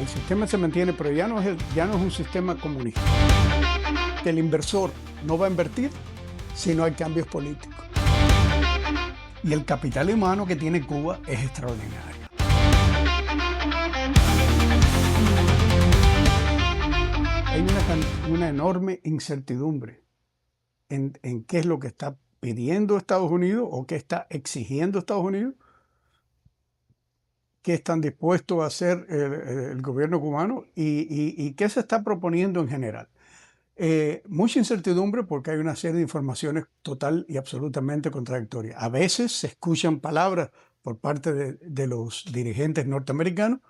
El sistema se mantiene, pero ya no es un sistema comunista. Que el inversor no va a invertir si no hay cambios políticos. Y el capital humano que tiene Cuba es extraordinario. Hay una enorme incertidumbre en qué es lo que está pidiendo Estados Unidos o qué está exigiendo Estados Unidos, qué están dispuestos a hacer el gobierno cubano y qué se está proponiendo en general. Mucha incertidumbre porque hay una serie de informaciones total y absolutamente contradictorias. A veces se escuchan palabras por parte de los dirigentes norteamericanos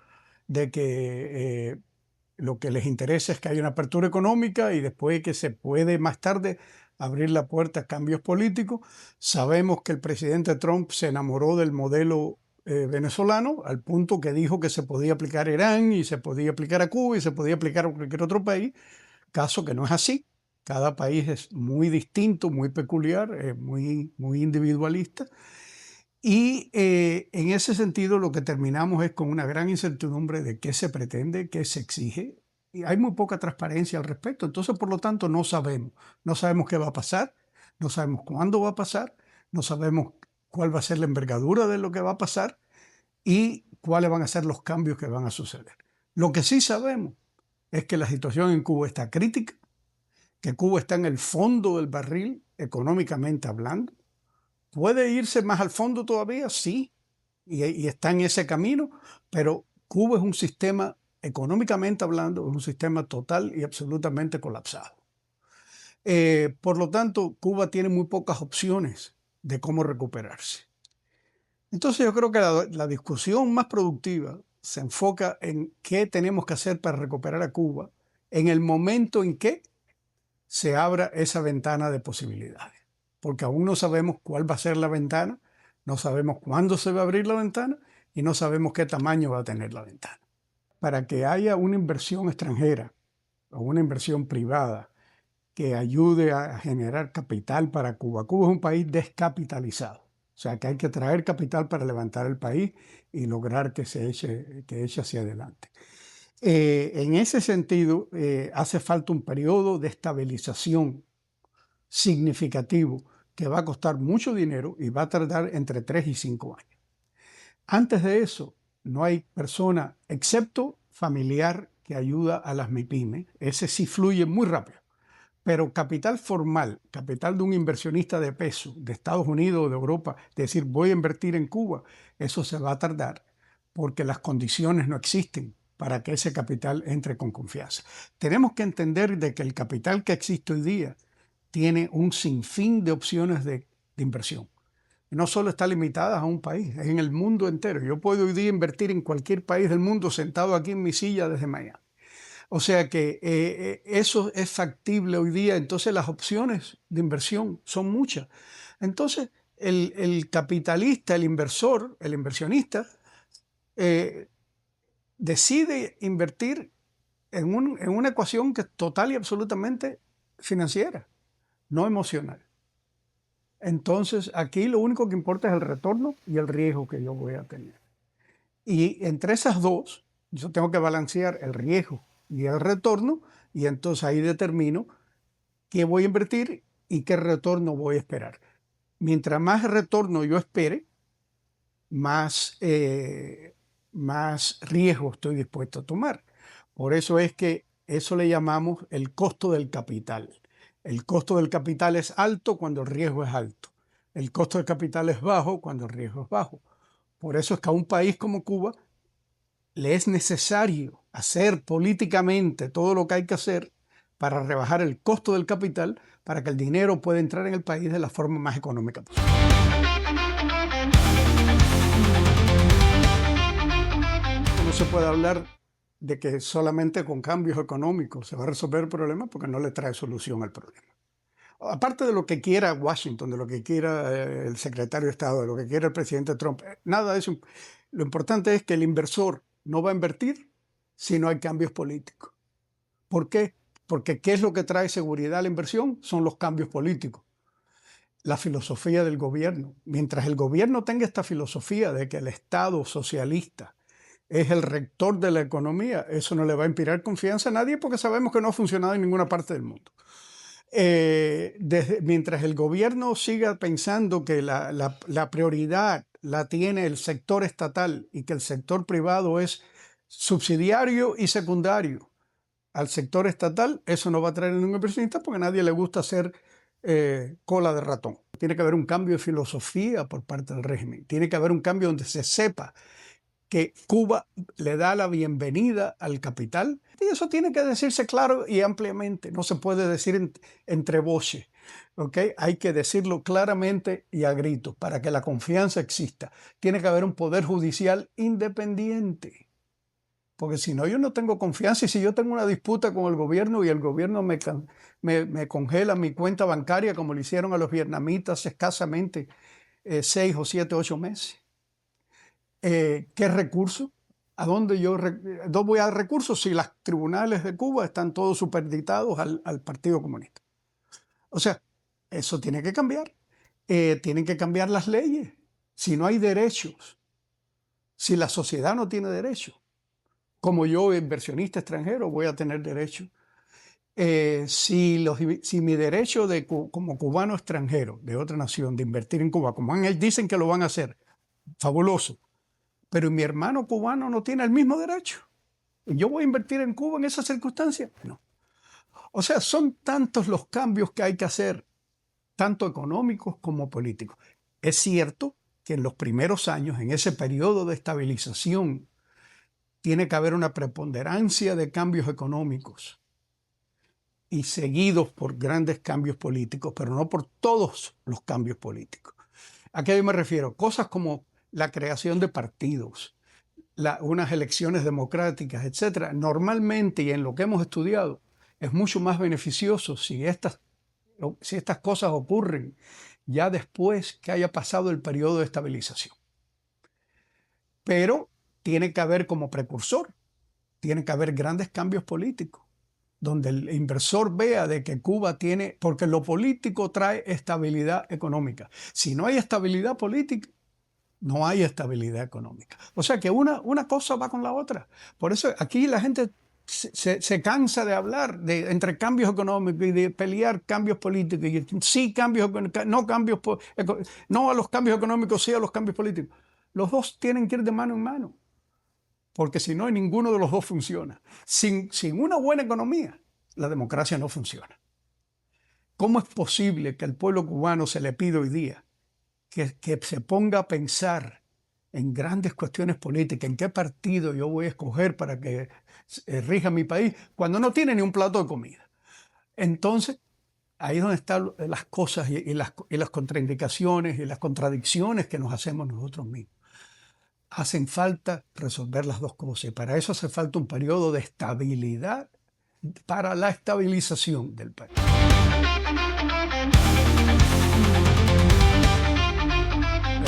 de que lo que les interesa es que haya una apertura económica y después que se puede más tarde abrir la puerta a cambios políticos. Sabemos que el presidente Trump se enamoró del modelo venezolano al punto que dijo que se podía aplicar a Irán y se podía aplicar a Cuba y se podía aplicar a cualquier otro país, caso que no es así. Cada país es muy distinto, muy peculiar, muy individualista. Y en ese sentido lo que terminamos es con una gran incertidumbre de qué se pretende, qué se exige. Y hay muy poca transparencia al respecto. Entonces, por lo tanto, no sabemos. No sabemos qué va a pasar, no sabemos cuándo va a pasar, no sabemos cuál va a ser la envergadura de lo que va a pasar y cuáles van a ser los cambios que van a suceder. Lo que sí sabemos es que la situación en Cuba está crítica, que Cuba está en el fondo del barril económicamente hablando. ¿Puede irse más al fondo todavía? Sí, y está en ese camino, pero Cuba es un sistema, económicamente hablando, es un sistema total y absolutamente colapsado. Por lo tanto, Cuba tiene muy pocas opciones de cómo recuperarse. Entonces yo creo que la discusión más productiva se enfoca en qué tenemos que hacer para recuperar a Cuba en el momento en que se abra esa ventana de posibilidades. Porque aún no sabemos cuál va a ser la ventana, no sabemos cuándo se va a abrir la ventana y no sabemos qué tamaño va a tener la ventana. Para que haya una inversión extranjera o una inversión privada que ayude a generar capital para Cuba. Cuba es un país descapitalizado. O sea que hay que traer capital para levantar el país y lograr que se eche hacia adelante. En ese sentido, hace falta un periodo de estabilización significativo que va a costar mucho dinero y va a tardar entre 3 y 5 años. Antes de eso, no hay persona, excepto familiar, que ayuda a las MIPYME. Ese sí fluye muy rápido. Pero capital formal, capital de un inversionista de peso, de Estados Unidos o de Europa, decir voy a invertir en Cuba, eso se va a tardar porque las condiciones no existen para que ese capital entre con confianza. Tenemos que entender de que el capital que existe hoy día tiene un sinfín de opciones de inversión. No solo está limitada a un país, es en el mundo entero. Yo puedo hoy día invertir en cualquier país del mundo sentado aquí en mi silla desde Miami. O sea que eso es factible hoy día. Entonces las opciones de inversión son muchas. Entonces el capitalista, el inversor, el inversionista, decide invertir en una ecuación que es total y absolutamente financiera, no emocional. Entonces aquí lo único que importa es el retorno y el riesgo que yo voy a tener. Y entre esas dos, yo tengo que balancear el riesgo y el retorno, y entonces ahí determino qué voy a invertir y qué retorno voy a esperar. Mientras más retorno yo espere, más riesgo estoy dispuesto a tomar. Por eso es que eso le llamamos el costo del capital. El costo del capital es alto cuando el riesgo es alto. El costo del capital es bajo cuando el riesgo es bajo. Por eso es que a un país como Cuba le es necesario hacer políticamente todo lo que hay que hacer para rebajar el costo del capital para que el dinero pueda entrar en el país de la forma más económica posible. No se puede hablar de que solamente con cambios económicos se va a resolver el problema porque no le trae solución al problema. Aparte de lo que quiera Washington, de lo que quiera el secretario de Estado, de lo que quiera el presidente Trump, nada de eso. Lo importante es que el inversor no va a invertir si no hay cambios políticos. ¿Por qué? Porque ¿qué es lo que trae seguridad a la inversión? Son los cambios políticos. La filosofía del gobierno. Mientras el gobierno tenga esta filosofía de que el Estado socialista es el rector de la economía, eso no le va a inspirar confianza a nadie porque sabemos que no ha funcionado en ninguna parte del mundo. Mientras el gobierno siga pensando que la prioridad la tiene el sector estatal y que el sector privado es subsidiario y secundario al sector estatal, eso no va a traer ningún inversionista porque a nadie le gusta hacer cola de ratón. Tiene que haber un cambio de filosofía por parte del régimen. Tiene que haber un cambio donde se sepa que Cuba le da la bienvenida al capital. Y eso tiene que decirse claro y ampliamente. No se puede decir entre voces. ¿Okay? Hay que decirlo claramente y a gritos para que la confianza exista. Tiene que haber un poder judicial independiente. Porque si no, yo no tengo confianza. Y si yo tengo una disputa con el gobierno y el gobierno me congela mi cuenta bancaria como le hicieron a los vietnamitas escasamente 6 o 7, 8 meses. ¿Qué recursos? ¿A dónde yo voy a recursos si los tribunales de Cuba están todos superditados al Partido Comunista? O sea, eso tiene que cambiar. Tienen que cambiar las leyes. Si no hay derechos, si la sociedad no tiene derechos, como yo, inversionista extranjero, voy a tener derechos. Si mi derecho como cubano extranjero de otra nación de invertir en Cuba, como dicen que lo van a hacer, fabuloso. Pero mi hermano cubano no tiene el mismo derecho. ¿Yo voy a invertir en Cuba en esas circunstancias? No. O sea, son tantos los cambios que hay que hacer, tanto económicos como políticos. Es cierto que en los primeros años, en ese periodo de estabilización, tiene que haber una preponderancia de cambios económicos y seguidos por grandes cambios políticos, pero no por todos los cambios políticos. ¿A qué me refiero? Cosas como la creación de partidos, unas elecciones democráticas, etc. Normalmente, y en lo que hemos estudiado, es mucho más beneficioso si estas cosas ocurren ya después que haya pasado el periodo de estabilización. Pero tiene que haber como precursor, tiene que haber grandes cambios políticos, donde el inversor vea de que Cuba tiene, porque lo político trae estabilidad económica. Si no hay estabilidad política, no hay estabilidad económica. O sea que una cosa va con la otra. Por eso aquí la gente se cansa de hablar entre cambios económicos y de pelear cambios políticos. Y sí cambios, no a los cambios económicos, sí a los cambios políticos. Los dos tienen que ir de mano en mano. Porque si no, ninguno de los dos funciona. Sin una buena economía, la democracia no funciona. ¿Cómo es posible que al pueblo cubano se le pida hoy día que se ponga a pensar en grandes cuestiones políticas, en qué partido yo voy a escoger para que rija mi país, cuando no tiene ni un plato de comida? Entonces, ahí es donde están las cosas y las contraindicaciones y las contradicciones que nos hacemos nosotros mismos. Hacen falta resolver las dos cosas y para eso hace falta un periodo de estabilidad para la estabilización del país.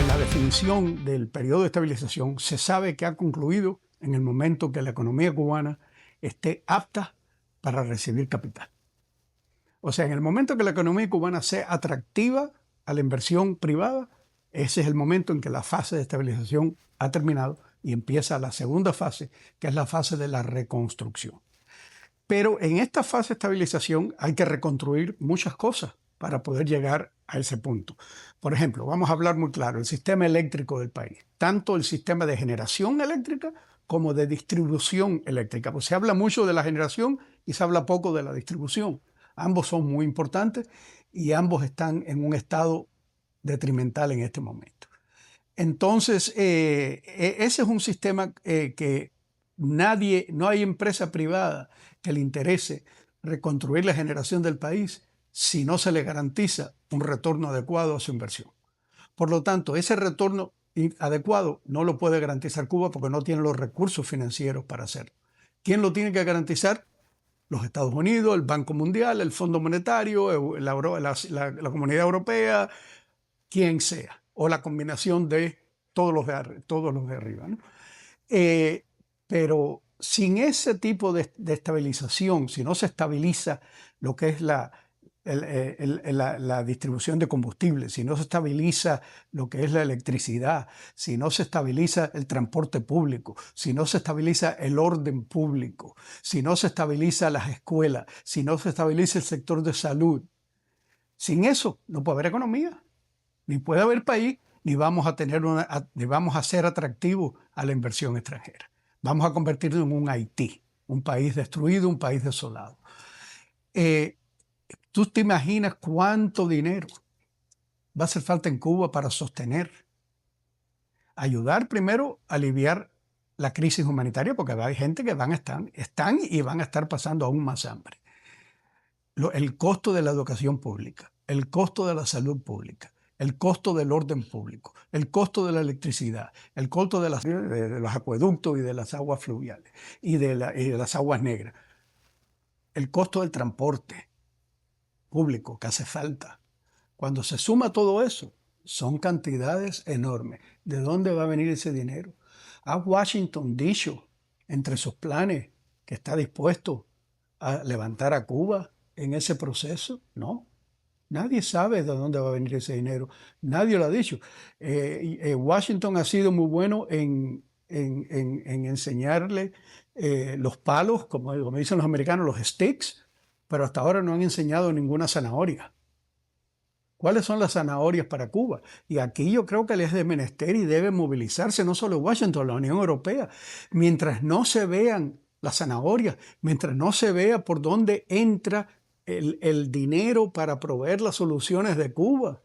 La definición del periodo de estabilización se sabe que ha concluido en el momento que la economía cubana esté apta para recibir capital. O sea, en el momento que la economía cubana sea atractiva a la inversión privada, ese es el momento en que la fase de estabilización ha terminado y empieza la segunda fase, que es la fase de la reconstrucción. Pero en esta fase de estabilización hay que reconstruir muchas cosas para poder llegar a ese punto. Por ejemplo, vamos a hablar muy claro, el sistema eléctrico del país, tanto el sistema de generación eléctrica como de distribución eléctrica. Pues se habla mucho de la generación y se habla poco de la distribución. Ambos son muy importantes y ambos están en un estado detrimental en este momento. Entonces, ese es un sistema que no hay empresa privada que le interese reconstruir la generación del país si no se le garantiza un retorno adecuado a su inversión. Por lo tanto, ese retorno adecuado no lo puede garantizar Cuba porque no tiene los recursos financieros para hacerlo. ¿Quién lo tiene que garantizar? Los Estados Unidos, el Banco Mundial, el Fondo Monetario, la Comunidad Europea, quien sea, o la combinación de todos los de arriba, ¿no? Pero sin ese tipo de estabilización, si no se estabiliza lo que es la la distribución de combustible, si no se estabiliza lo que es la electricidad, si no se estabiliza el transporte público, si no se estabiliza el orden público, si no se estabiliza las escuelas, si no se estabiliza el sector de salud, sin eso no puede haber economía, ni puede haber país, ni vamos a ser atractivos a la inversión extranjera. Vamos a convertirnos en un Haití, un país destruido, un país desolado. ¿Tú te imaginas cuánto dinero va a hacer falta en Cuba para sostener, ayudar primero a aliviar la crisis humanitaria, porque hay gente que están y van a estar pasando aún más hambre? El costo de la educación pública, el costo de la salud pública, el costo del orden público, el costo de la electricidad, el costo de los acueductos y de las aguas fluviales y de las aguas negras, el costo del transporte público que hace falta. Cuando se suma todo eso, son cantidades enormes. ¿De dónde va a venir ese dinero? ¿Ha Washington dicho entre sus planes que está dispuesto a levantar a Cuba en ese proceso? No. Nadie sabe de dónde va a venir ese dinero. Nadie lo ha dicho. Washington ha sido muy bueno en enseñarle los palos, como dicen los americanos, los sticks, pero hasta ahora no han enseñado ninguna zanahoria. ¿Cuáles son las zanahorias para Cuba? Y aquí yo creo que les es de menester y debe movilizarse no solo Washington, la Unión Europea. Mientras no se vean las zanahorias, mientras no se vea por dónde entra el dinero para proveer las soluciones de Cuba,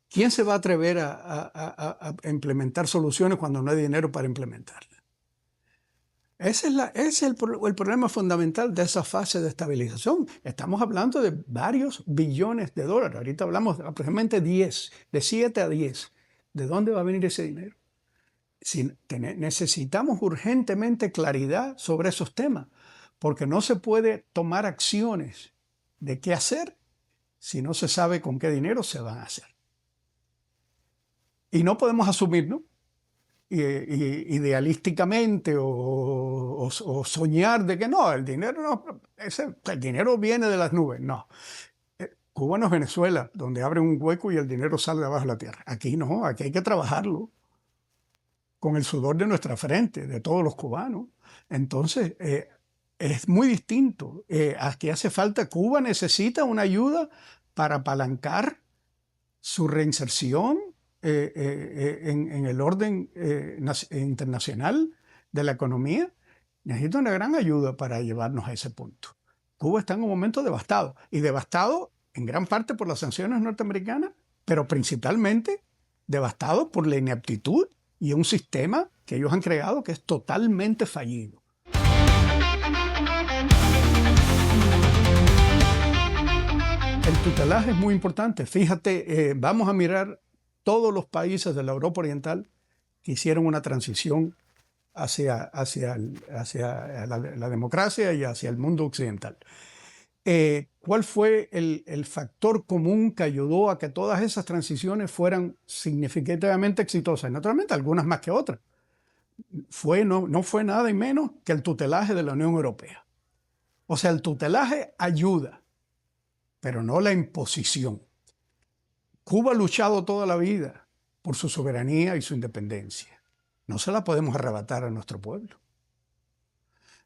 ¿quién se va a atrever a implementar soluciones cuando no hay dinero para implementarlas? Ese es el problema fundamental de esa fase de estabilización. Estamos hablando de varios billones de dólares. Ahorita hablamos de aproximadamente 10, de 7 a 10. ¿De dónde va a venir ese dinero? Necesitamos urgentemente claridad sobre esos temas, porque no se puede tomar acciones de qué hacer si no se sabe con qué dinero se van a hacer. Y no podemos asumir, ¿no?, idealísticamente o soñar de que no, el dinero viene de las nubes. No. Cuba no es Venezuela, donde abren un hueco y el dinero sale de abajo de la tierra. Aquí no, aquí hay que trabajarlo con el sudor de nuestra frente, de todos los cubanos. Entonces, es muy distinto. Aquí hace falta, Cuba necesita una ayuda para apalancar su reinserción en el orden internacional de la economía. Necesita una gran ayuda para llevarnos a ese punto. Cuba está en un momento devastado, y devastado en gran parte por las sanciones norteamericanas, pero principalmente devastado por la ineptitud y un sistema que ellos han creado que es totalmente fallido. El tutelaje es muy importante. Fíjate, vamos a mirar todos los países de la Europa Oriental que hicieron una transición hacia la democracia y hacia el mundo occidental. ¿Cuál fue el factor común que ayudó a que todas esas transiciones fueran significativamente exitosas? Naturalmente, algunas más que otras. No fue nada y menos que el tutelaje de la Unión Europea. O sea, el tutelaje ayuda, pero no la imposición. Cuba ha luchado toda la vida por su soberanía y su independencia. No se la podemos arrebatar a nuestro pueblo.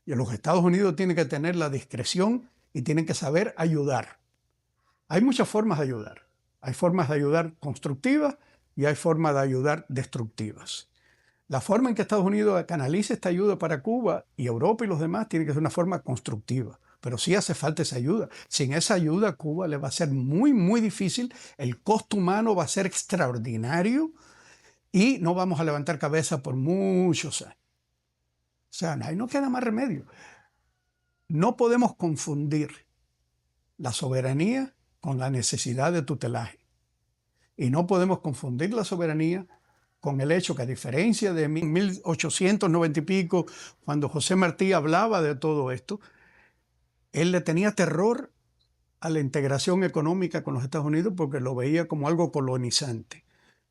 Y los Estados Unidos tienen que tener la discreción y tienen que saber ayudar. Hay muchas formas de ayudar. Hay formas de ayudar constructivas y hay formas de ayudar destructivas. La forma en que Estados Unidos canaliza esta ayuda para Cuba y Europa y los demás tiene que ser una forma constructiva. Pero sí hace falta esa ayuda. Sin esa ayuda a Cuba le va a ser muy, muy difícil. El costo humano va a ser extraordinario y no vamos a levantar cabeza por muchos años. O sea, ahí no queda más remedio. No podemos confundir la soberanía con la necesidad de tutelaje. Y no podemos confundir la soberanía con el hecho que, a diferencia de 1890 y pico, cuando José Martí hablaba de todo esto, él le tenía terror a la integración económica con los Estados Unidos porque lo veía como algo colonizante.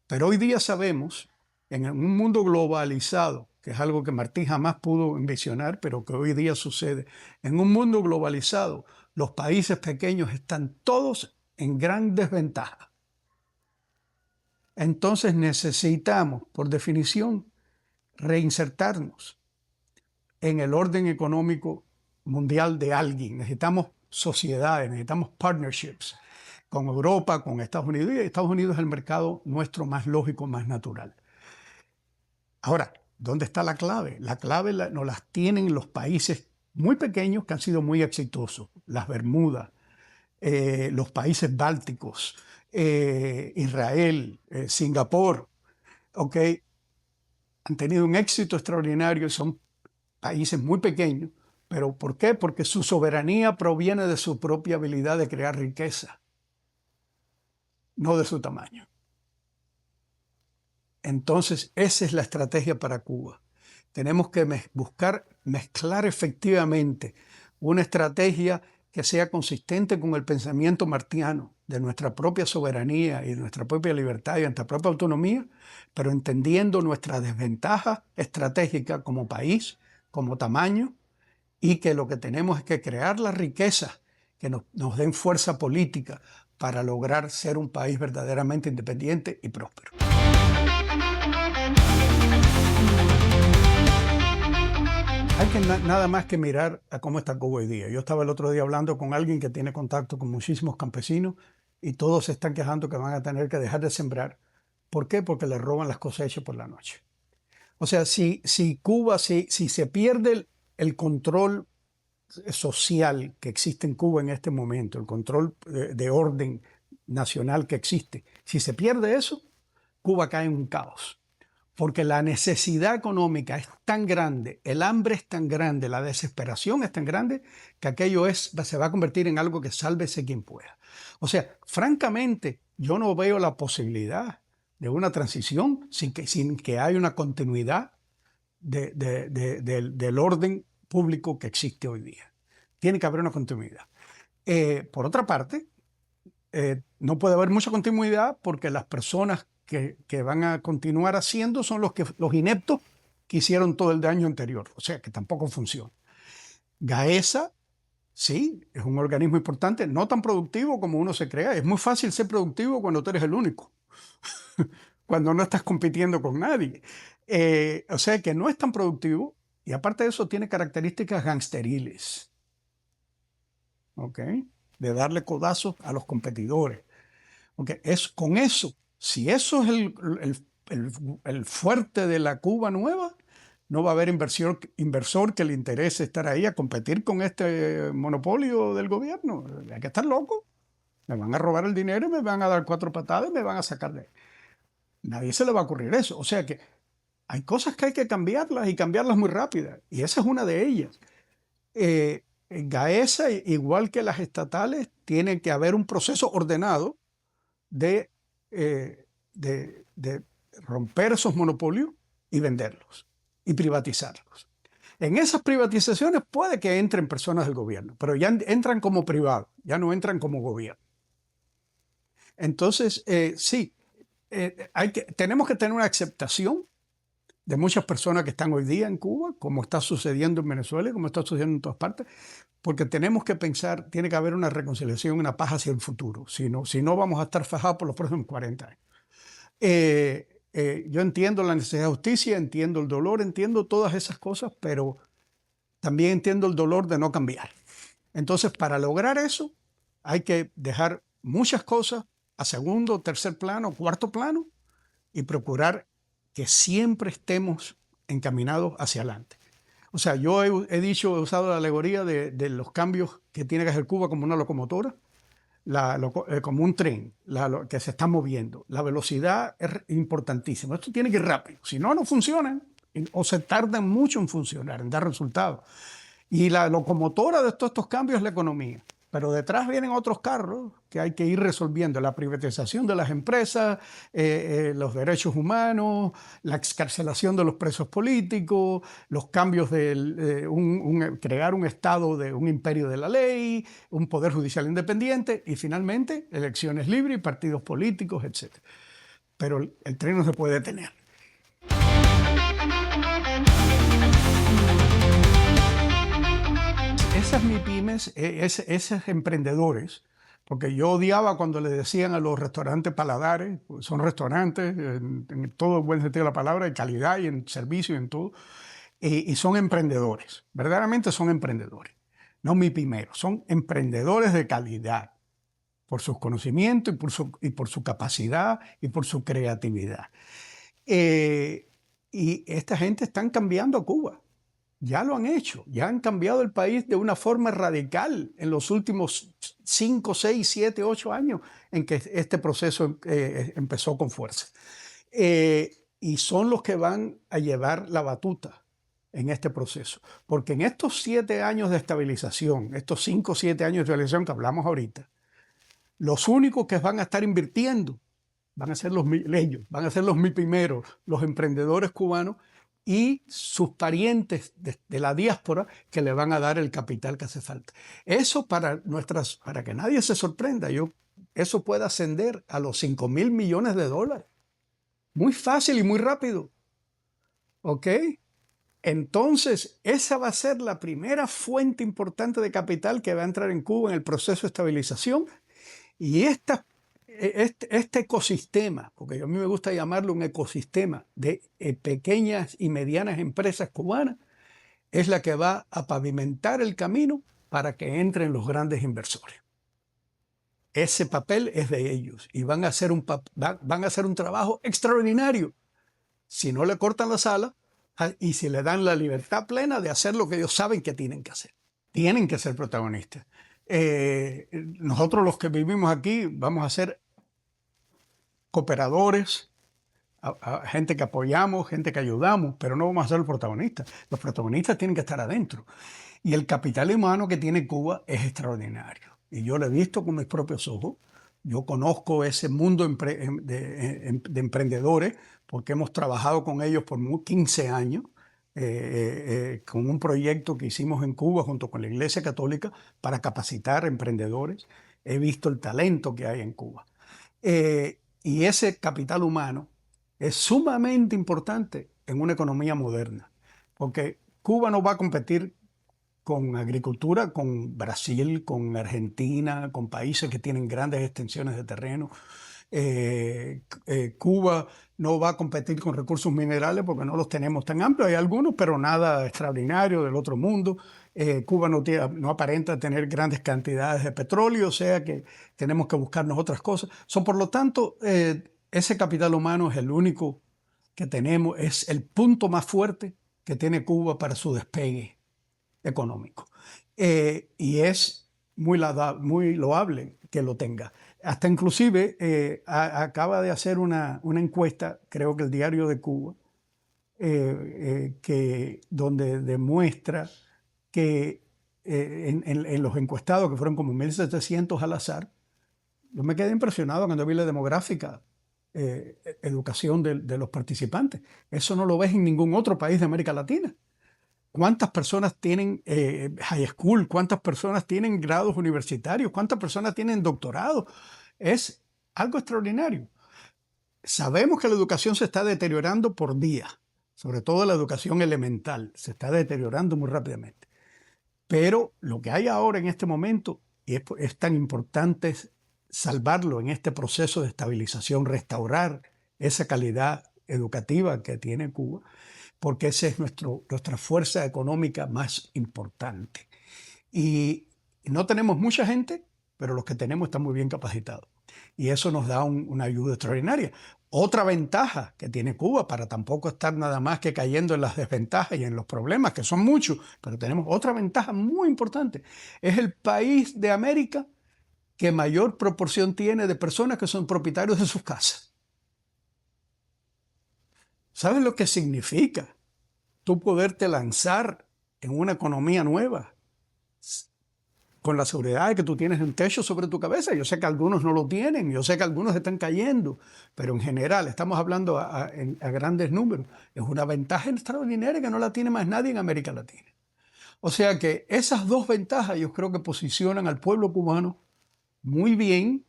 Pero hoy día sabemos, en un mundo globalizado, que es algo que Martí jamás pudo envisionar, pero que hoy día sucede, en un mundo globalizado, los países pequeños están todos en gran desventaja. Entonces necesitamos, por definición, reinsertarnos en el orden económico mundial de alguien. Necesitamos sociedades, necesitamos partnerships con Europa, con Estados Unidos, y Estados Unidos es el mercado nuestro más lógico, más natural. Ahora, ¿dónde está la clave? La clave nos las tienen los países muy pequeños que han sido muy exitosos. Las Bermudas, los países bálticos, Israel, Singapur, ¿ok? Han tenido un éxito extraordinario, son países muy pequeños. ¿Pero por qué? Porque su soberanía proviene de su propia habilidad de crear riqueza, no de su tamaño. Entonces, esa es la estrategia para Cuba. Tenemos que buscar mezclar efectivamente una estrategia que sea consistente con el pensamiento martiano de nuestra propia soberanía y de nuestra propia libertad y nuestra propia autonomía, pero entendiendo nuestra desventaja estratégica como país, como tamaño, y que lo que tenemos es que crear las riquezas que nos den fuerza política para lograr ser un país verdaderamente independiente y próspero. Hay que nada más que mirar a cómo está Cuba hoy día. Yo estaba el otro día hablando con alguien que tiene contacto con muchísimos campesinos y todos se están quejando que van a tener que dejar de sembrar. ¿Por qué? Porque les roban las cosechas por la noche. O sea, si Cuba, si se pierde el control social que existe en Cuba en este momento, el control de orden nacional que existe, si se pierde eso, Cuba cae en un caos. Porque la necesidad económica es tan grande, el hambre es tan grande, la desesperación es tan grande, que aquello se va a convertir en algo que sálvese quien pueda. O sea, francamente, yo no veo la posibilidad de una transición sin que haya una continuidad del orden público que existe hoy día. Tiene que haber una continuidad. Por otra parte, no puede haber mucha continuidad porque las personas que van a continuar haciendo son los ineptos que hicieron todo el daño anterior. O sea, que tampoco funciona. GAESA, sí, es un organismo importante, no tan productivo como uno se crea. Es muy fácil ser productivo cuando tú eres el único, cuando no estás compitiendo con nadie. O sea, que no es tan productivo y aparte de eso tiene características gangsteriles. ¿Ok? De darle codazos a los competidores. ¿Ok? Con eso, si eso es el fuerte de la Cuba nueva, no va a haber inversor que le interese estar ahí a competir con este monopolio del gobierno. Hay que estar loco. Me van a robar el dinero y me van a dar 4 patadas y me van a sacar de ahí. Nadie se le va a ocurrir eso. O sea que hay cosas que hay que cambiarlas y cambiarlas muy rápidas. Y esa es una de ellas. GAESA, igual que las estatales, tiene que haber un proceso ordenado de romper esos monopolios y venderlos y privatizarlos. En esas privatizaciones puede que entren personas del gobierno, pero ya entran como privados, ya no entran como gobierno. Entonces, sí, tenemos que tener una aceptación de muchas personas que están hoy día en Cuba, como está sucediendo en Venezuela y como está sucediendo en todas partes, porque tenemos que pensar, tiene que haber una reconciliación, una paz hacia el futuro, si no vamos a estar fajados por los próximos 40 años. Yo entiendo la necesidad de justicia, entiendo el dolor, entiendo todas esas cosas, pero también entiendo el dolor de no cambiar. Entonces, para lograr eso, hay que dejar muchas cosas a segundo, tercer plano, cuarto plano y procurar que siempre estemos encaminados hacia adelante. O sea, yo he usado la alegoría de los cambios que tiene que hacer Cuba como una locomotora, como un tren que se está moviendo. La velocidad es importantísima. Esto tiene que ir rápido. Si no, no funcionan o se tardan mucho en funcionar, en dar resultados. Y la locomotora de todos estos cambios es la economía. Pero detrás vienen otros carros que hay que ir resolviendo. La privatización de las empresas, los derechos humanos, la excarcelación de los presos políticos, los cambios de crear un Estado de un imperio de la ley, un poder judicial independiente y finalmente elecciones libres y partidos políticos, etc. Pero el tren no se puede detener. esas MIPYMES, esos emprendedores, porque yo odiaba cuando le decían a los restaurantes paladares, pues son restaurantes en todo el buen sentido de la palabra, en calidad y en servicio y en todo, y son emprendedores, verdaderamente son emprendedores, no MIPYMEros, son emprendedores de calidad por sus conocimientos y por su capacidad y por su creatividad. Y esta gente están cambiando a Cuba. Ya lo han hecho, ya han cambiado el país de una forma radical en los últimos 5, 6, 7, 8 años en que este proceso empezó con fuerza. Y son los que van a llevar la batuta en este proceso. Porque en estos 7 años de estabilización, estos 5 o 7 años de estabilización que hablamos ahorita, los únicos que van a estar invirtiendo van a ser ellos, van a ser los MIPYMEros, los emprendedores cubanos y sus parientes de la diáspora que le van a dar el capital que hace falta. Eso para que nadie se sorprenda, eso puede ascender a los 5.000 millones de dólares. Muy fácil y muy rápido. ¿Ok? Entonces, esa va a ser la primera fuente importante de capital que va a entrar en Cuba en el proceso de estabilización. Y este ecosistema, porque a mí me gusta llamarlo un ecosistema de pequeñas y medianas empresas cubanas, es la que va a pavimentar el camino para que entren los grandes inversores. Ese papel es de ellos y van a hacer un trabajo extraordinario si no le cortan las alas y si le dan la libertad plena de hacer lo que ellos saben que tienen que hacer. Tienen que ser protagonistas. Nosotros los que vivimos aquí vamos a ser cooperadores, gente que apoyamos, gente que ayudamos, pero no vamos a ser los protagonistas. Los protagonistas tienen que estar adentro. Y el capital humano que tiene Cuba es extraordinario. Y yo lo he visto con mis propios ojos. Yo conozco ese mundo de emprendedores porque hemos trabajado con ellos por 15 años. Con un proyecto que hicimos en Cuba junto con la Iglesia Católica para capacitar emprendedores. He visto el talento que hay en Cuba. Y ese capital humano es sumamente importante en una economía moderna, porque Cuba no va a competir con agricultura, con Brasil, con Argentina, con países que tienen grandes extensiones de terreno. Cuba no va a competir con recursos minerales porque no los tenemos tan amplios. Hay algunos, pero nada extraordinario del otro mundo. Cuba no aparenta tener grandes cantidades de petróleo, o sea que tenemos que buscarnos otras cosas. Por lo tanto, ese capital humano es el único que tenemos, es el punto más fuerte que tiene Cuba para su despegue económico. Y es muy loable que lo tenga. Hasta inclusive acaba de hacer una encuesta, creo que el Diario de Cuba, donde demuestra que en los encuestados, que fueron como 1.700 al azar, yo me quedé impresionado cuando vi la demográfica, educación de los participantes. Eso no lo ves en ningún otro país de América Latina. ¿Cuántas personas tienen high school? ¿Cuántas personas tienen grados universitarios? ¿Cuántas personas tienen doctorado? Es algo extraordinario. Sabemos que la educación se está deteriorando por día, sobre todo la educación elemental, se está deteriorando muy rápidamente. Pero lo que hay ahora en este momento, y es tan importante salvarlo en este proceso de estabilización, restaurar esa calidad educativa que tiene Cuba, porque esa es nuestra fuerza económica más importante. Y no tenemos mucha gente, pero los que tenemos están muy bien capacitados. Y eso nos da una ayuda extraordinaria. Otra ventaja que tiene Cuba, para tampoco estar nada más que cayendo en las desventajas y en los problemas, que son muchos, pero tenemos otra ventaja muy importante. Es el país de América que mayor proporción tiene de personas que son propietarios de sus casas. ¿Sabes lo que significa tú poderte lanzar en una economía nueva con la seguridad de que tú tienes un techo sobre tu cabeza? Yo sé que algunos no lo tienen, yo sé que algunos están cayendo, pero en general estamos hablando a grandes números. Es una ventaja extraordinaria que no la tiene más nadie en América Latina. O sea que esas dos ventajas yo creo que posicionan al pueblo cubano muy bien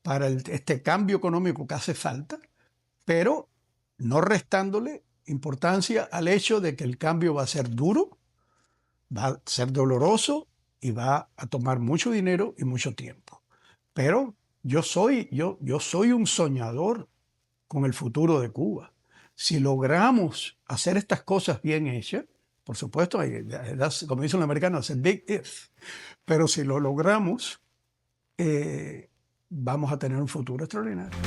para este cambio económico que hace falta, pero no restándole importancia al hecho de que el cambio va a ser duro, va a ser doloroso y va a tomar mucho dinero y mucho tiempo. Pero yo soy un soñador con el futuro de Cuba. Si logramos hacer estas cosas bien hechas, por supuesto, como dicen los americanos, es big if, pero si lo logramos, vamos a tener un futuro extraordinario.